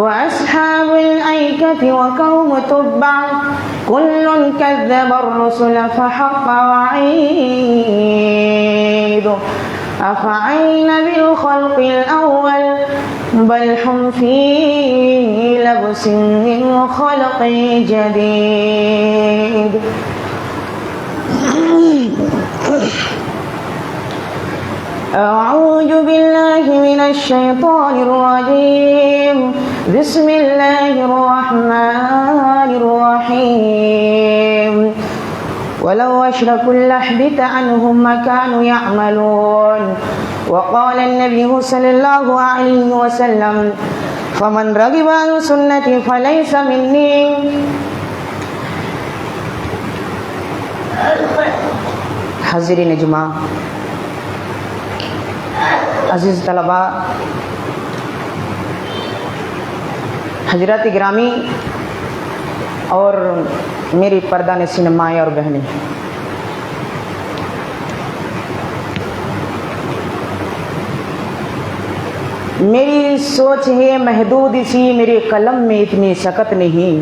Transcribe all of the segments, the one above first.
وأصحاب الأيكة وقوم تبع كل كذب الرسل فحق وعيد أفعين بالخلق الأول بل هم في لبس من خلق جديد. أعوذ بالله من الشيطان الرجيم. بسم الله الرحمن الرحيم. ولو أشركوا لحبط عنهم ما كانوا يعملون. وقال النبي صلى الله عليه وسلم فمن رغب عن سنتي فليس مني. حاضرین جمعہ، عزیز طلباء، حضرات گرامی اور میری پردہ نشین مائیں اور بہنیں، میری سوچ ہے محدود سی، میرے قلم میں اتنی سکت نہیں.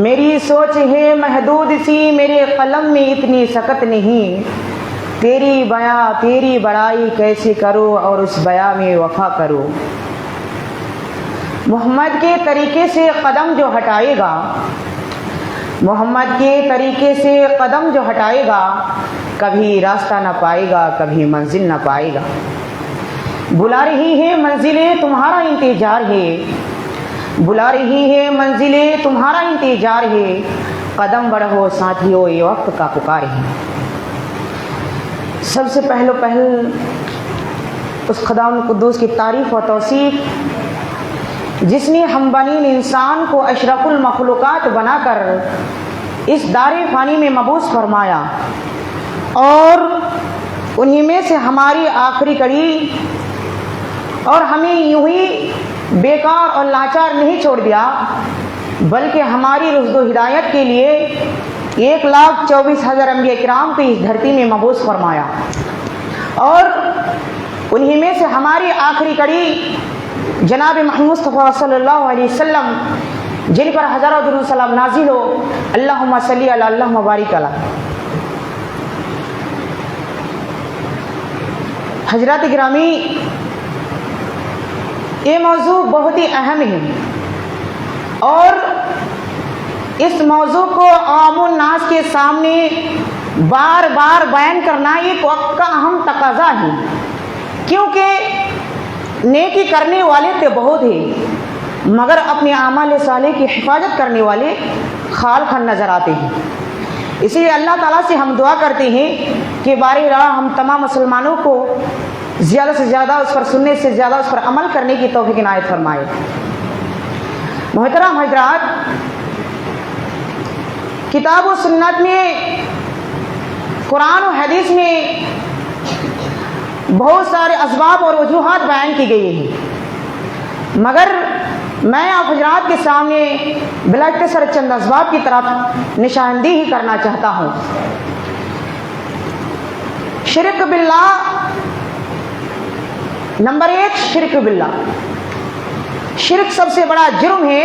میری سوچ ہے محدود سی، میرے قلم میں اتنی سکت نہیں. تیری بیاں تیری بڑائی کیسے کرو اور اس بیاں میں وفا کرو. محمد کے طریقے سے قدم جو ہٹائے گا، محمد کے طریقے سے قدم جو ہٹائے گا، کبھی راستہ نہ پائے گا، کبھی منزل نہ پائے گا. بلا رہی ہے منزلیں تمہارا انتظار ہے، بلا رہی ہے منزلیں تمہارا انتظار ہے. قدم بڑھو ساتھیو، یہ وقت کا پکار ہے. سب سے پہلو پہل اس خداوند قدوس کی تعریف و توصیف جس نے ہم بنی انسان کو اشرف المخلوقات بنا کر اس دار فانی میں مبعوث فرمایا، اور انہی میں سے ہماری آخری کڑی، اور ہمیں یوں ہی بیکار اور لاچار نہیں چھوڑ دیا، بلکہ ہماری رشد و ہدایت کے لیے 1,24,000 انبیاء کرام کو اس دھرتی میں مبعوث فرمایا. اور انہی میں سے ہماری آخری کڑی جناب محمد مصطفیٰ صلی اللہ علیہ وسلم، جن پر ہزاروں درود سلام نازل ہو. اللہم صلی علی اللہم بارک علی. حضرات گرامی، یہ موضوع بہت ہی اہم ہے، اور اس موضوع کو عوام الناس کے سامنے بار بار بیان کرنا ایک وقت کا اہم تقاضا ہے، کیونکہ نیکی کرنے والے تو بہت ہیں، مگر اپنے اعمال صالح کی حفاظت کرنے والے خال خال نظر آتے ہیں. اسی لیے اللہ تعالیٰ سے ہم دعا کرتے ہیں کہ بارہ راہ ہم تمام مسلمانوں کو زیادہ سے زیادہ اس پر سننے سے زیادہ اس پر عمل کرنے کی توفیق عنایت فرمائے. محترم حضرات، کتاب و سنت میں، قرآن و حدیث میں بہت سارے اسباب اور وجوہات بیان کی گئی ہیں، مگر میں آپ حضرات کے سامنے بلا اختصار چند اسباب کی طرف نشاندہی کرنا چاہتا ہوں. شرک باللہ، نمبر 1 شرک باللہ. شرک سب سے بڑا جرم ہے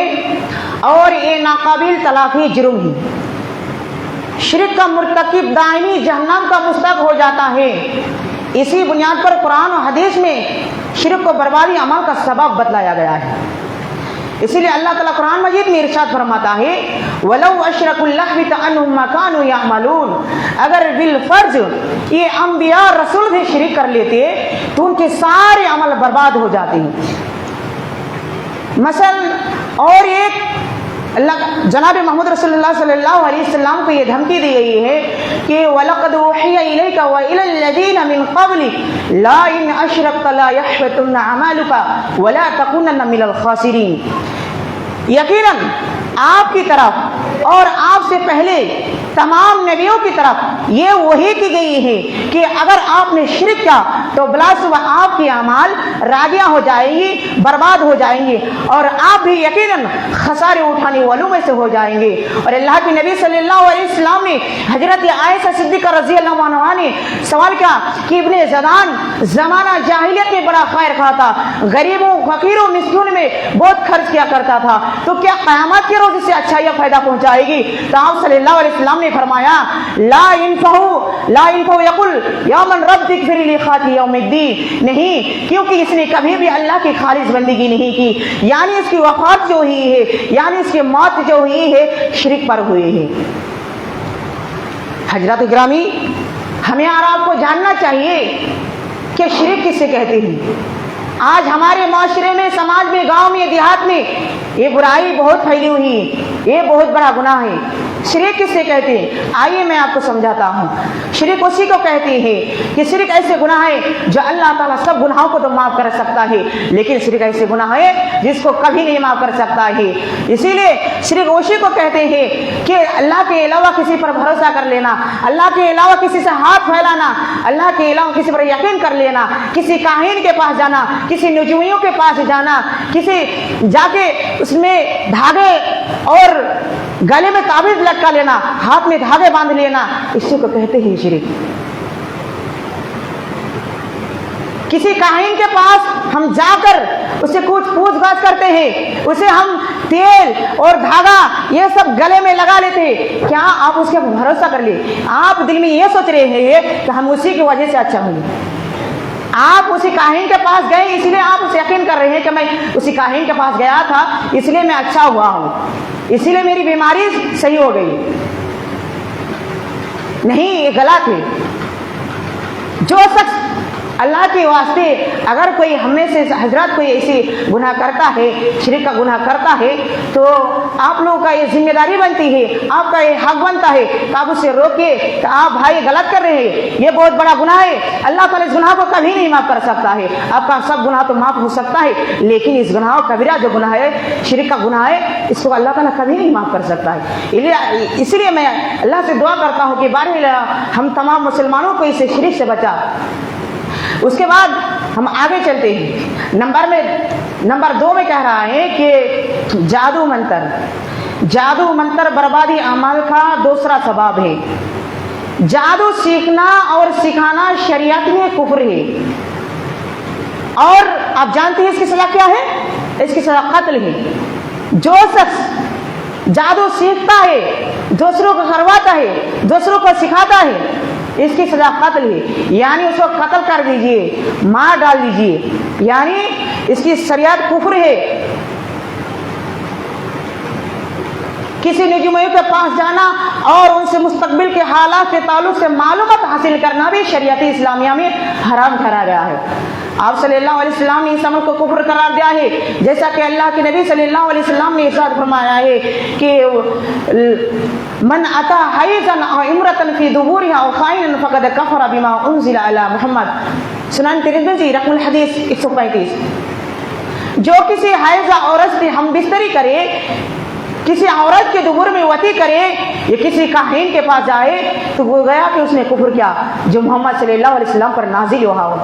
اور یہ ناقابل تلافی جرم ہے. شرک کا مرتکب دائمی جہنم کا مستحق ہو جاتا ہے. اسی بنیاد پر قرآن و حدیث میں شرک کو بربادی عمل کا سبب بتلایا گیا ہے. اسی لیے اللہ تعالیٰ قرآن مجید میں ارشاد فرماتا ہے وَلَوْ أَشْرَكُوا لَحْبِطَ عَنْهُمْ مَا كَانُوا يَعْمَلُونَ. اگر بالفرض یہ انبیاء رسول بھی شرک کر لیتے تو ان کے سارے عمل برباد ہو جاتے ہیں. مثلا اور ایک اللہ جناب محمد رسول اللہ صلی اللہ علیہ وسلم کو یہ دھمکی دی گئی ہے کہ وَلَقَدْ أُوحِيَ إِلَيْكَ وَإِلَى الَّذِينَ مِنْ قَبْلِكَ لَئِنْ أَشْرَكْتَ لَيَحْبَطَنَّ عَمَلُكَ وَلَا تَكُونَنَّ مِنَ الْخَاسِرِينَ. یقیناً آپ کی طرف اور آپ سے پہلے تمام نبیوں کی طرف یہ وحی کی گئی ہے کہ اگر آپ نے شرک کیا تو بلا صبح آپ کی اعمال راگیاں ہو جائیں گی، برباد ہو جائیں گی، اور آپ بھی یقیناً خسارے اٹھانے والوں میں سے ہو جائیں گے۔ اور اللہ کے نبی صلی اللہ علیہ وسلم نے حضرت عائشہ صدیقہ رضی اللہ عنہا نے سوال کیا کہ ابن زدان زمانہ جاہلیت میں بڑا خیر خواہ تھا، غریبوں فقیروں مسکینوں میں بہت خرچ کیا کرتا تھا، تو کیا قیامت کے روز اسے اچھائی فائدہ پہنچائے گی؟ تو آپ صلی اللہ علیہ وسلم نے فرمایا لا ينفع یقل یا من رب اغفر لی خطیئتی یوم الدین، نہیں، کیونکہ اس نے کبھی بھی اللہ کی خالص بندگی نہیں کی، یعنی اس کی وفات جو ہوئی ہے، یعنی اس کی موت جو ہوئی ہے شرک پر ہوئی ہے۔ حضرات گرامی، ہمیں اور آپ کو جاننا چاہیے کہ شرک کسے کہتے ہیں۔ آج ہمارے معاشرے میں، سماج میں، گاؤں میں، دیہات میں یہ برائی بہت پھیلی ہوئی ہے، یہ بہت بڑا گناہ ہے۔ شرک کسے کہتے ہیں؟ آئیے میں آپ کو سمجھاتا ہوں۔ شرک اسی کو کہتے ہیں کہ شرک ایسے گناہ ہے جو اللہ تعالیٰ سب گناہوں کو تو معاف کر سکتا ہے، لیکن شرک ایسے گناہ ہے جس کو کبھی نہیں معاف کر سکتا ہے۔ اسی لیے شرک اسی کو کہتے ہیں کہ اللہ کے علاوہ کسی پر بھروسہ کر لینا، اللہ کے علاوہ کسی سے ہاتھ پھیلانا، اللہ کے علاوہ کسی پر یقین کر لینا، کسی کاہن کے پاس جانا، کسی نجومیوں کے پاس جانا، کسی جا کے اس میں دھاگے اور گلے میں تعویذ لٹکا لینا، ہاتھ میں دھاگے باندھ لینا، اسی کو کہتے ہیں شرک۔ کسی کاہن کے پاس ہم جا کر اسے کچھ پوچھ گچھ کرتے ہیں، اسے ہم تیل اور دھاگا یہ سب گلے میں لگا لیتے ہیں، کیا آپ اس کے بھروسہ کر لیں؟ آپ دل میں یہ سوچ رہے ہیں کہ ہم اسی کی وجہ سے اچھا ہوں گے۔ آپ اسی کاہن کے پاس گئے، اس لیے آپ اسے یقین کر رہے ہیں کہ میں اسی کاہن کے پاس گیا تھا اس لیے میں اچھا ہوا ہوں، اسی لیے میری بیماری صحیح ہو گئی۔ نہیں، یہ غلط ہے۔ جو شخص اللہ کے واسطے اگر کوئی ہمیں سے حضرات کوئی ایسی گناہ کرتا ہے، شرک کا گناہ کرتا ہے، تو آپ لوگوں کا یہ ذمہ داری بنتی ہے، آپ کا یہ حق بنتا ہے کہ آپ اسے روکیے کہ آپ بھائی غلط کر رہے ہیں، یہ بہت بڑا گناہ ہے، اللہ تعالیٰ اس گناہ کو کبھی نہیں معاف کر سکتا ہے۔ آپ کا سب گناہ تو معاف ہو سکتا ہے، لیکن اس گناہ کبیرہ جو گناہ ہے، شرک کا گناہ ہے، اس کو اللہ تعالیٰ کبھی نہیں معاف کر سکتا ہے۔ اس لیے میں اللہ سے دعا کرتا ہوں کہ بارہ ہم تمام مسلمانوں کو اسے شرک سے بچا۔ اس کے بعد ہم آگے چلتے ہیں۔ نمبر 2 میں کہہ رہا ہے کہ جادو منتر بربادی اعمال کا دوسرا سبب ہے۔ جادو سیکھنا اور سکھانا شریعت میں کفر ہے، اور آپ جانتے ہیں اس کی سزا کیا ہے؟ اس کی سزا قتل ہے۔ جو شخص جادو سیکھتا ہے، دوسروں کو کرواتا ہے، دوسروں کو سکھاتا ہے، اس کی سزا قتل ہے، یعنی اس کو قتل کر دیجئے، مار ڈال دیجئے، یعنی اس کی شریعت کفر ہے۔ کسی نجومیوں کے پاس جانا اور ان سے مستقبل کے حالات کے تعلق سے معلومات حاصل کرنا بھی شریعت اسلامیہ میں حرام ٹھہرا گیا ہے۔ آپ صلی اللہ علیہ وسلم نے اس عمل کو کفر قرار دیا ہے، جیسا کہ اللہ کے نبی صلی اللہ علیہ وسلم نے ارشاد فرمایا ہے کہ من اتی حیضا او امرأة فی دبورها او خائنا فقد کفر بما انزل علی محمد، سنن ترمذی رقم الحدیث 135۔ جو کسی حیضہ عورت سے ہم بستری کرے، کسی عورت کے دبر میں وطی کرے یا کسی کاہن کے پاس جائے تو وہ گیا کہ اس نے کفر کیا جو محمد صلی اللہ علیہ وسلم پر نازل ہوا ہو۔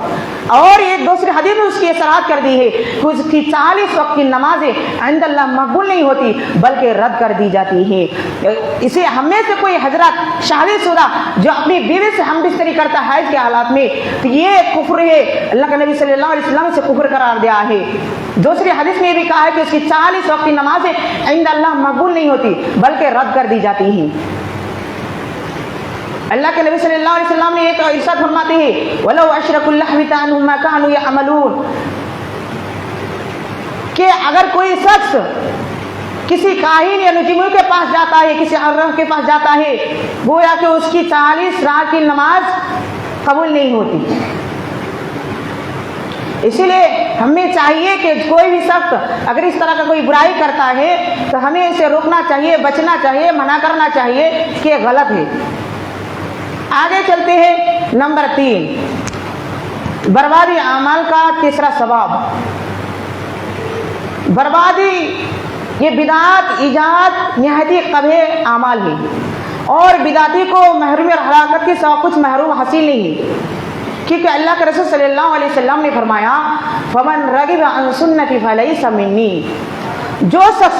اور ایک دوسری حدیث میں اس کی اصرار کر دی ہے کہ اس کی 40 وقت کی نمازیں عند اللہ مقبول نہیں ہوتی بلکہ رد کر دی جاتی ہیں۔ اسے ہم میں سے کوئی حضرت شادی شدہ جو اپنی بیوی سے ہم بستری کرتا ہے حیض کے حالات میں تو یہ کفر ہے، اللہ کے نبی صلی اللہ علیہ وسلم سے کفر قرار دیا ہے۔ دوسری حدیث میں بھی کہا ہے کہ اس کی 40 وقت کی نمازیں عند اللہ مقبول نہیں ہوتی بلکہ رد کر دی جاتی ہیں۔ اللہ کے نبی صلی اللہ علیہ وسلم نے ایک ارشاد فرماتے ہیں وَلَوْ أَشْرَكُوا لَحْبِطَ عَنْهُمْ مَا كَانُوا يَعْمَلُونَ، کہ اگر کوئی شخص کسی کاہن یا نجومی کے پاس جاتا ہے، کسی عرف کے پاس جاتا ہے، گویا کہ اس کی 40 رات کی نماز قبول نہیں ہوتی۔ اسی لیے ہمیں چاہیے کہ کوئی بھی شخص اگر اس طرح کا کوئی برائی کرتا ہے تو ہمیں اسے روکنا چاہیے، بچنا چاہیے، منع کرنا چاہیے کہ یہ غلط ہے۔ آگے چلتے ہیں۔ نمبر 3، بربادی اعمال کا تیسرا سبب۔ بربادی یہ بدعات ایجاد نہایت قبیح اعمال ہے، اور بدعاتی کو محرومی اور ہلاکت کے سوا کچھ محروم حاصل نہیں ہے۔ کیونکہ اللہ کے رسول صلی اللہ علیہ وسلم نے فرمایا فمن رغب عن سنتی فلیس منی، جو شخص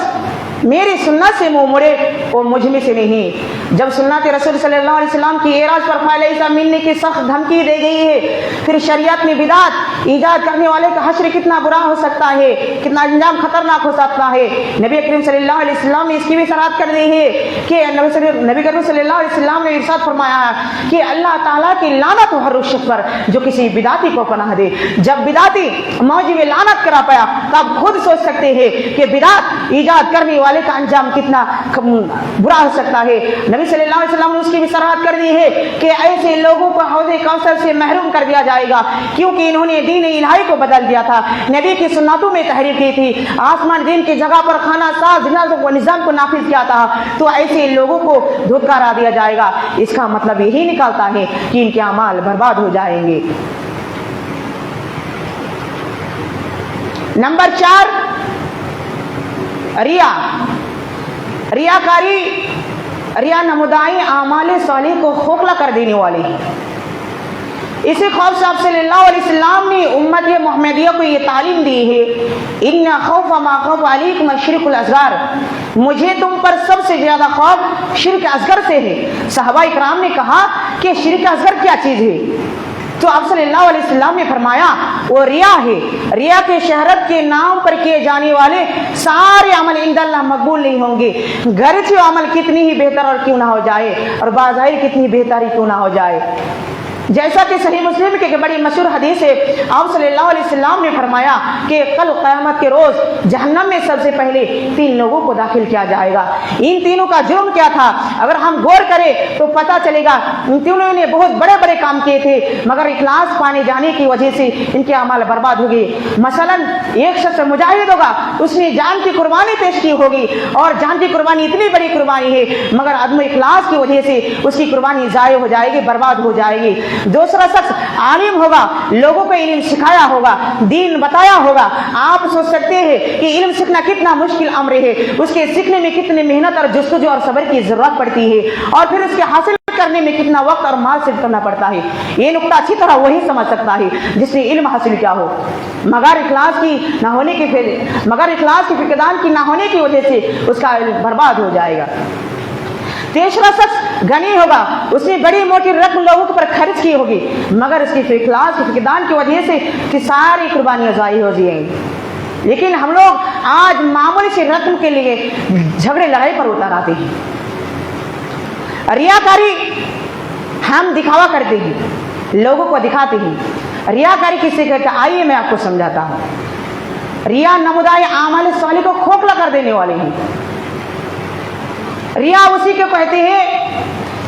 میری سنت سے منہ مڑے وہ مجھ میں سے نہیں۔ جب سنت رسول صلی اللہ علیہ وسلم کی اعراض پر فلیس منی کی سخت دھمکی دے گئی ہے، پھر شریعت میں بدعت ایجاد کرنے والے کا حشر کتنا برا ہو سکتا ہے، کتنا انجام خطرناک ہو سکتا ہے۔ نبی کریم صلی اللہ علیہ وسلم نے اس کی بھی صراحت کر دی ہے کہ نبی کریم صلی اللہ علیہ وسلم نے ارشاد فرمایا کہ اللہ تعالیٰ کی لعنت ہو ہر اس شخص پر جو کسی بدعتی کو پناہ دے۔ جب بدعتی موجب لعنت کرا پایا تو آپ خود سوچ سکتے ہیں کہ بدعت ایجاد کرنے والے کا انجام کتنا برا ہو سکتا ہے۔ نبی صلی اللہ علیہ وسلم نے اس کی بھی صراحت کر دی ہے کہ ایسے لوگوں کو حوض کوثر سے محروم کر دیا جائے گا کیونکہ انہوں نے دین الہی کو بدل دیا تھا، نبی کی سنتوں میں تحریف کی تھی، آسمان دین کی جگہ پر خانہ ساز نظام کو نافذ کیا تھا، تو ایسے لوگوں کو دھتکارا دیا جائے گا۔ اس کا مطلب یہی نکالتا ہے کہ ان کے اعمال برباد ہو جائیں گے۔ نمبر 4 ریاکاری، ریا نمودائی اعمال صالح کو کھوکھلا کر دینے والی ہے۔ اسی خوف سے آپ صلی اللہ علیہ وسلم نے امت محمدیہ کو یہ تعلیم دی ہے ان خوف ما خوف علیکم الشرک الاصغر، مجھے تم پر سب سے زیادہ خوف شرک اصغر سے ہے۔ صحابہ کرام نے کہا کہ شرک اصغر کیا چیز ہے؟ تو آپ صلی اللہ علیہ وسلم نے فرمایا وہ ریا ہے۔ ریا کے شہرت کے نام پر کیے جانے والے سارے عمل عند اللہ مقبول نہیں ہوں گے، گرچہ عمل کتنی ہی بہتر اور کیوں نہ ہو جائے اور بظاہر کتنی بہتری کیوں نہ ہو جائے۔ جیسا کہ صحیح مسلم کی بڑی مشہور حدیث ہے، آپ صلی اللہ علیہ وسلم نے فرمایا کہ کل قیامت کے روز جہنم میں سب سے پہلے 3 لوگوں کو داخل کیا جائے گا۔ ان تینوں کا جرم کیا تھا؟ اگر ہم غور کریں تو پتہ چلے گا ان تینوں نے بہت بڑے بڑے کام کیے تھے مگر اخلاص پانے جانے کی وجہ سے ان کے اعمال برباد ہو گئے۔ مثلا ایک شخص مجاہد ہوگا، اس نے جان کی قربانی پیش کی ہوگی اور جان کی قربانی اتنی بڑی قربانی ہے مگر عدم اخلاص کی وجہ سے اس کی قربانی ضائع ہو جائے گی، برباد ہو جائے گی۔ دوسرا شخص عالم ہوگا، لوگوں کو علم سکھایا ہوگا، دین بتایا ہوگا۔ آپ سوچ سکتے ہیں کہ علم سیکھنا کتنا مشکل امر ہے، اس کے سیکھنے میں کتنی محنت اور جستجو اور صبر کی ضرورت پڑتی ہے اور پھر اس کے حاصل کرنے میں کتنا وقت اور مال صرف کرنا پڑتا ہے۔ یہ نقطہ اچھی طرح وہی سمجھ سکتا ہے جس نے علم حاصل کیا ہو، مگر اخلاص کی فقدان کی نہ ہونے کی وجہ سے اس کا علم برباد ہو جائے گا۔ تیسرا شخص غنی ہوگا، اس نے بڑی موٹی رقم لوگوں پر خرچ کی ہوگی مگر اس کی اخلاص کی فقدان کی وجہ سے کی ساری قربانیاں ضائع ہو جائیں گی۔ لیکن ہم لوگ آج معمولی سی رقم کے لیے جھگڑے لڑائی پر اتر آتے ہیں۔ ریاکاری، ہم دکھاوا کرتے ہیں، لوگوں کو دکھاتے ہیں۔ ریاکاری کسے کہتے ہیں؟ آئیے میں آپ کو سمجھاتا ہوں۔ ریا نمودائی اعمال صالح کو کھوکھلا کر دینے والے ہیں۔ ریا اسی کو کہتے ہیں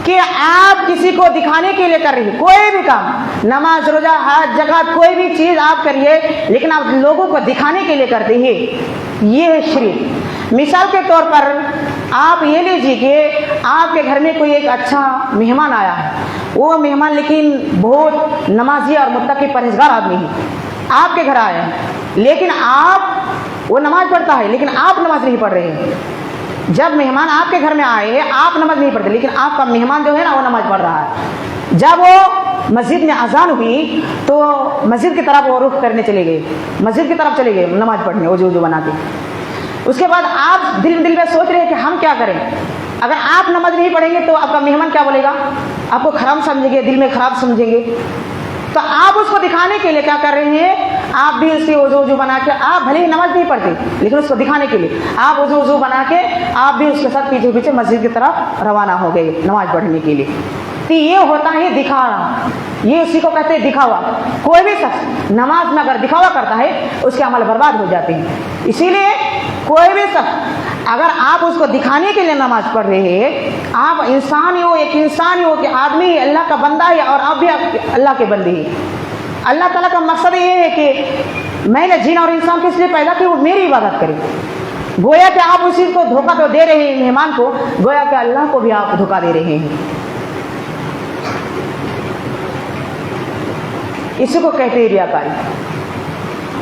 کہ آپ کسی کو دکھانے کے لیے کر رہی ہیں کوئی بھی کام، نماز روزہ حج زکات کوئی بھی چیز آپ کریے لیکن آپ لوگوں کو دکھانے کے لیے کرتے ہیں، یہ ہے شرک۔ مثال کے طور پر آپ یہ لیجیے کہ آپ کے گھر میں کوئی ایک اچھا مہمان آیا ہے، وہ مہمان لیکن بہت نمازی اور متقی پرہیزگار آدمی ہے، آپ کے گھر آئے ہیں لیکن وہ نماز پڑھتا ہے لیکن آپ نماز نہیں پڑھ رہے ہیں۔ جب مہمان آپ کے گھر میں آئے ہیں آپ نماز نہیں پڑھتے لیکن آپ کا مہمان جو ہے نا وہ نماز پڑھ رہا ہے۔ جب وہ مسجد میں اذان ہوئی تو مسجد کی طرف وہ رخ کرنے چلے گئے، مسجد کی طرف چلے گئے نماز پڑھنے وضو بنا کے۔ اس کے بعد آپ دل میں سوچ رہے ہیں کہ ہم کیا کریں؟ اگر آپ نماز نہیں پڑھیں گے تو آپ کا مہمان کیا بولے گا؟ آپ کو خراب سمجھیں گے، دل میں خراب سمجھیں گے۔ تو آپ اس کو دکھانے کے لیے کیا کر رہے ہیں؟ آپ بھی اس سے وضو بنا کے، آپ بھلے ہی نماز نہیں پڑھتے لیکن اس کو دکھانے کے لیے آپ وضو بنا کے آپ بھی اس کے ساتھ پیچھے پیچھے مسجد کی طرف روانہ ہو گئے نماز پڑھنے کے لیے۔ تو یہ ہوتا ہے دکھاوا، یہ اسی کو کہتے ہیں دکھاوا۔ کوئی بھی شخص نماز میں اگر دکھاوا کرتا ہے اس کے عمل برباد ہو جاتے ہیں۔ اسی لیے کوئی بھی شخص اگر آپ اس کو دکھانے کے لیے نماز پڑھ رہے ہیں، آپ انسان ہو، ایک انسان ہو کہ آدمی اللہ کا بندہ ہے اور آپ بھی اللہ کے بندے ہیں۔ اللہ تعالیٰ کا مقصد یہ ہے کہ میں نے جن اور انسان کو اس لیے پیدا کہ وہ میری عبادت کرے۔ گویا کہ آپ اسی کو دھوکہ تو دے رہے ہیں مہمان کو، گویا کہ اللہ کو بھی آپ دھوکہ دے رہے ہیں۔ اسی کو کہتے ہیں ریاکاری۔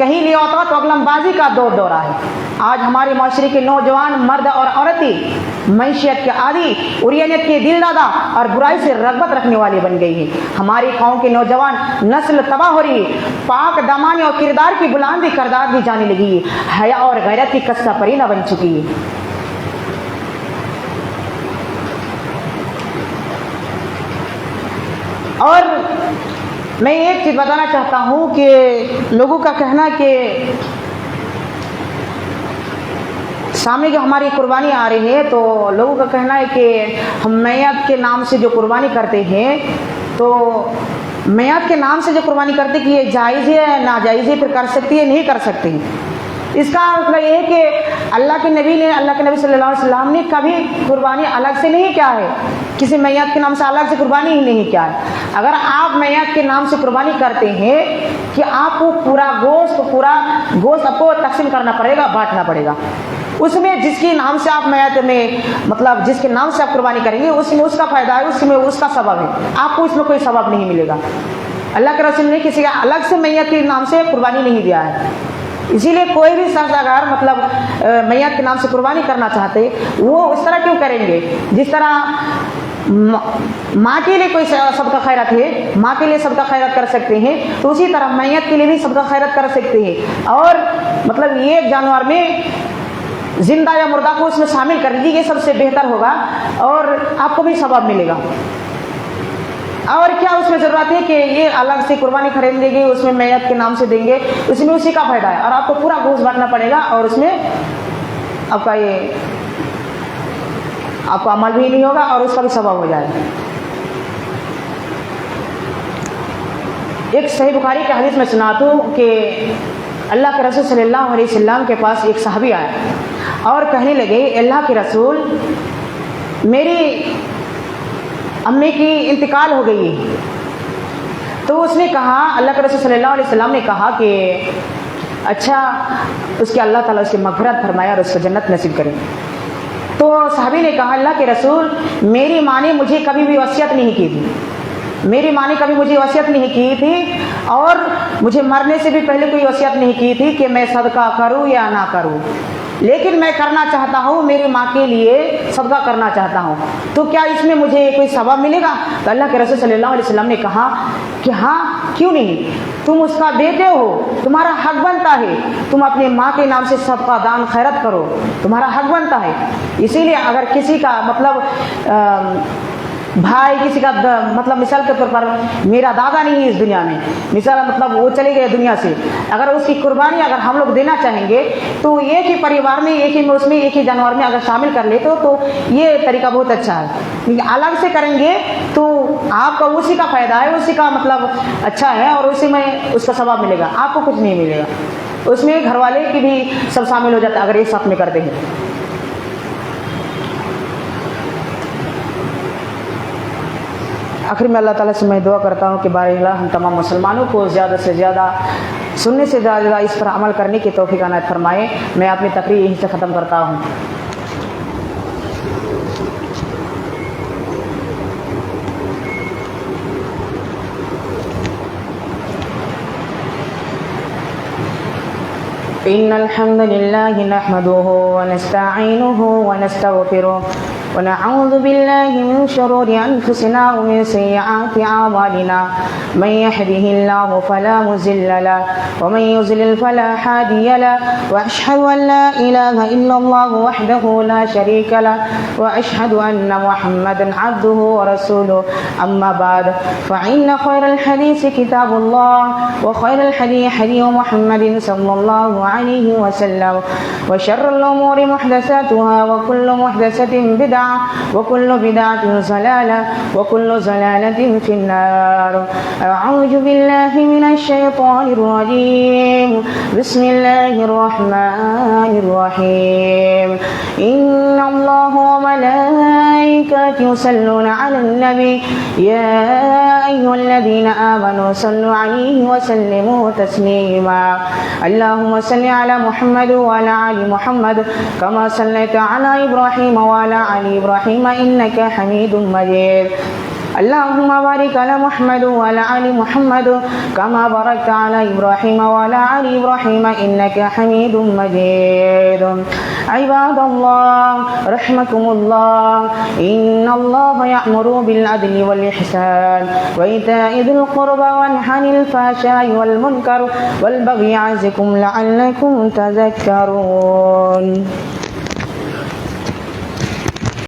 کہیں لیا ہوتا تو اغلم بازی کا دور دورہ ہے۔ آج ہمارے معاشرے کے نوجوان مرد اور عورتیں معیشت کے عادی، عریانیت کے دل دادا اور برائی سے رغبت رکھنے والے بن گئی ہیں۔ ہماری قوم کے نوجوان نسل تباہ ہو رہی ہے، پاک دامانی اور کردار کی بلندی کردار بھی جانے لگی ہے، حیا اور غیرت کی کسا پرینہ بن چکی ہے۔ اور میں ایک چیز بتانا چاہتا ہوں کہ لوگوں کا کہنا کہ سامنے جو ہماری قربانی آ رہی ہے تو لوگوں کا کہنا ہے کہ ہم میت کے نام سے جو قربانی کرتے ہیں تو میت کے نام سے جو قربانی کرتے کہ یہ جائز ہے ناجائز ہے، پھر کر سکتی ہے نہیں کر سکتے ہیں۔ اس کا مطلب یہ ہے کہ اللہ کے نبی صلی اللہ علیہ وسلم نے کبھی قربانی الگ سے نہیں کیا ہے، کسی میت کے نام سے الگ سے قربانی ہی نہیں کیا ہے۔ اگر آپ میت کے نام سے قربانی کرتے ہیں کہ آپ کو پورا گوشت آپ کو تقسیم کرنا پڑے گا، بانٹنا پڑے گا، اس میں جس کے نام سے آپ میت میں مطلب جس کے نام سے آپ قربانی کریں گے اس میں اس کا فائدہ ہے، اس میں اس کا ثواب ہے، آپ کو اس میں کوئی ثواب نہیں ملے گا۔ اللہ کے رسول نے کسی کا الگ سے میت کے نام سے قربانی نہیں دیا ہے۔ اسی لیے کوئی بھی شخص اگر مطلب میت کے نام سے قربانی کرنا چاہتے وہ اس طرح کیوں کریں گے؟ جس طرح ماں کے لیے کوئی صدقہ خیرات ہے، ماں کے لیے صدقہ خیرات کر سکتے ہیں، تو اسی طرح میت کے لیے بھی صدقہ خیرات کر سکتے ہیں۔ اور مطلب یہ جانور میں زندہ یا مردہ کو اس میں شامل کر لیجیے، یہ سب سے بہتر ہوگا اور آپ کو بھی ثواب ملے گا۔ اور کیا اس میں ضرورت ہے کہ یہ الگ سے قربانی خرید لیں گے، اس میں میت کے نام سے دیں گے، اس میں اسی کا فائدہ ہے اور آپ کو پورا گوشت بانٹنا پڑے گا اور اس میں آپ کو عمل بھی نہیں ہوگا اور اس کا بھی ثواب ہو جائے گا۔ ایک صحیح بخاری کے حدیث میں سناتا ہوں کہ اللہ کے رسول صلی اللہ علیہ وسلم کے پاس ایک صحابی آیا اور کہنے لگے، اللہ کے رسول میری امی کی انتقال ہو گئی ہے۔ تو اس نے کہا، اللہ کے رسول صلی اللہ علیہ وسلم نے کہا کہ اچھا اس کے اللہ تعالیٰ اس کی مغفرت فرمائے اور اس کو جنت نصیب کرے۔ تو صحابی نے کہا، اللہ کے رسول میری ماں نے مجھے کبھی بھی وصیت نہیں کی تھی، میری ماں نے کبھی مجھے وصیت نہیں کی تھی اور مجھے مرنے سے بھی پہلے کوئی وصیت نہیں کی تھی کہ میں صدقہ کروں یا نہ کروں، لیکن میں کرنا چاہتا ہوں، میری ماں کے لیے صدقہ کرنا چاہتا ہوں، تو کیا اس میں مجھے کوئی ثواب ملے گا؟ تو اللہ کے رسول صلی اللہ علیہ وسلم نے کہا کہ ہاں کیوں نہیں، تم اس کا بیٹے ہو، تمہارا حق بنتا ہے، تم اپنے ماں کے نام سے صدقہ دان خیرت کرو، تمہارا حق بنتا ہے۔ اسی لیے اگر کسی کا مطلب بھائی کسی کا مطلب مثال کے طور پر میرا دادا نہیں ہے اس دنیا میں، مثال مطلب وہ چلے گئے دنیا سے، اگر اس کی قربانی اگر ہم لوگ دینا چاہیں گے تو ایک ہی پریوار میں ایک ہی میں اس میں ایک ہی جانور میں اگر شامل کر لیتے تو یہ طریقہ بہت اچھا ہے، لیکن الگ سے کریں گے تو آپ کا اسی کا فائدہ ہے، اسی کا مطلب اچھا ہے اور اسی میں اس کا ثواب ملے گا، آپ کو کچھ نہیں ملے گا، اس میں گھر والے کی بھی سب شامل ہو جاتا ہے اگر ایک ساتھ میں کرتے ہیں۔ آخر میں اللہ تعالیٰ سے میں دعا کرتا ہوں کہ بارے اللہ ہم تمام مسلمانوں کو زیادہ سے زیادہ سننے سے زیادہ اس پر عمل کرنے کی توفیق عنایت فرمائے۔ میں اپنی تقریر یہیں سے ختم کرتا ہوں۔ إن الحمد لله نحمده ونستعينه ونستغفره ونعوذ بالله من شرور أنفسنا ومن سيئات أعمالنا، من يهده الله فلا مضل له ومن يضلل فلا هادي له، وأشهد أن لا إله إلا الله وحده لا شريك له، وأشهد أن محمدا عبده ورسوله، أما بعد فإن خير الحديث كتاب الله وخير الحديث حديث محمد صلى الله عليه وسلم، وشر الأمور محدثاتها وكل محدثة بدعة وكل بدعة ضلالة وكل ضلالة في النار۔ أعوذ بالله من الشيطان الرجيم، بسم الله الرحمن الرحيم، إن الله وملائكته يصلون على النبي يا أيها الذين آمنوا صلوا عليه وسلموا تسليما، اللهم صل على محمد وعلى آل محمد كما صليت على إبراهيم وعلى آل إبراهيم إنك حميد مجيد۔ اللهم بارك على محمد وعلى آل محمد كما باركت على إبراهيم وعلى آل إبراهيم إنك حميد مجيد. عباد الله رحمكم الله، إن الله يأمر بالعدل والإحسان وإيتاء ذي القربى وينهى عن الفحشاء والمنكر والبغي يعظكم لعلكم تذكرون.